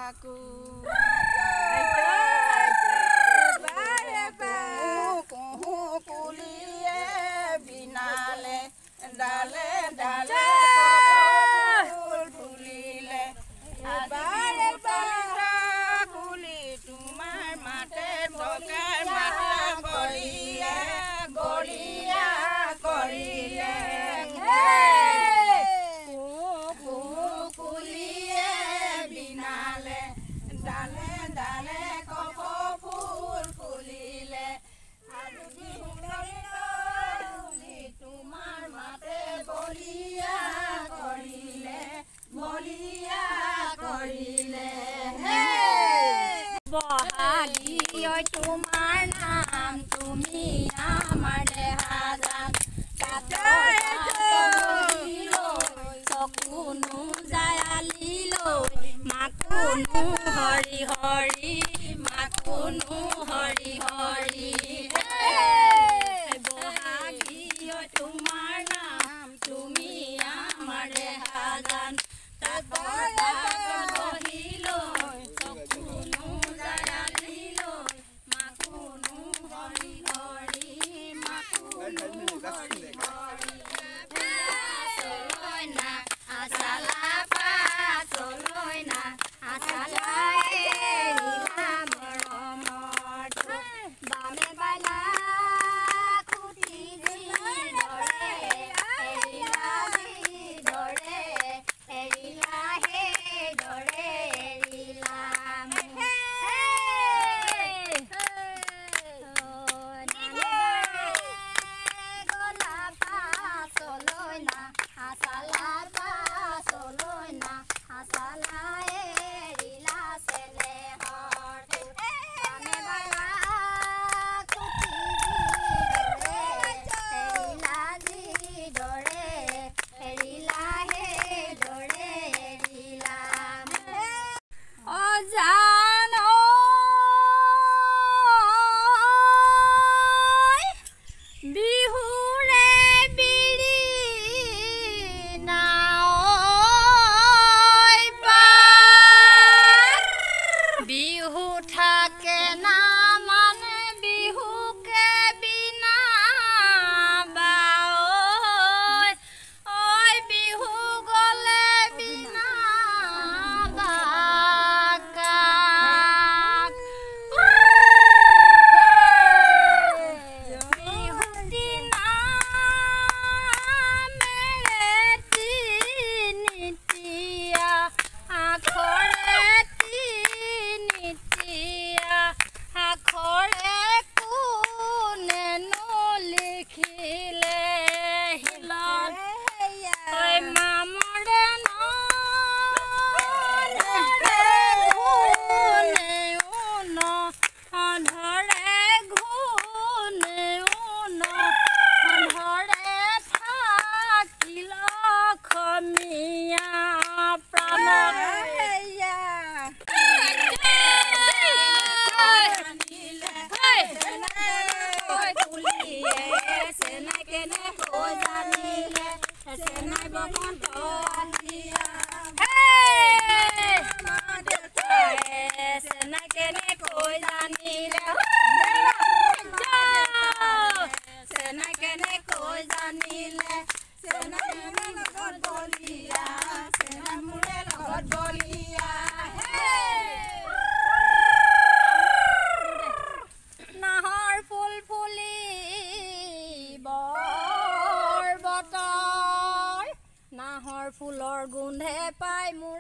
কাকু কুলিয়ে বিনালে ডালে ডালে ফুলিলে কুলি তোমাৰ মাতে বগাৰ মাতা গৰিয়া গৰিয়া কৰিলে কুলিয়ে বিনালে ডালে ডালে কপ ফুল ফুলিলে তোমাৰ মাতে বলিয়া কৰিলে বলিয়া কৰিলে বহাগী তোমাৰ নাম তুমি আমাৰ দেহাজান চকুনো জায়ালিলৈ মাকুনো হৰি হৰি মাকুনো হৰি হৰি বহাগী তোমাৰ নাম তুমি আমাৰ দেহাজান বহিলৈ চকুনো জায়ালিলৈ মাকুনো হৰি হৰি মাকুনো হৰি হৰি চলৈ না আচালা চলৈ না আচালা নীলা মৰমৰ বামে বাইলা খুটি ধৰে এৰিলা ধৰে এৰিলা হে ধৰে এৰিলা চলৈ না আচালা চলৈ না আচালা এৰিলা চেলে বিহু থাকে না মানে বিহুকে বিনা বাই ওই বিহু গলে বিনা বাকাক বিহু দিনা মেৰেতি নিতিয়া আখৰে আখৰে কোনে লিখিলে শিলত মামৰে ধৰে ঘূনে ধৰে থাকিল খমিয়া প্ৰাণত নাহৰ ফুল ফুলি বৰ বতৰ নাহৰ ফুলৰ গোন্ধে পাই মোৰ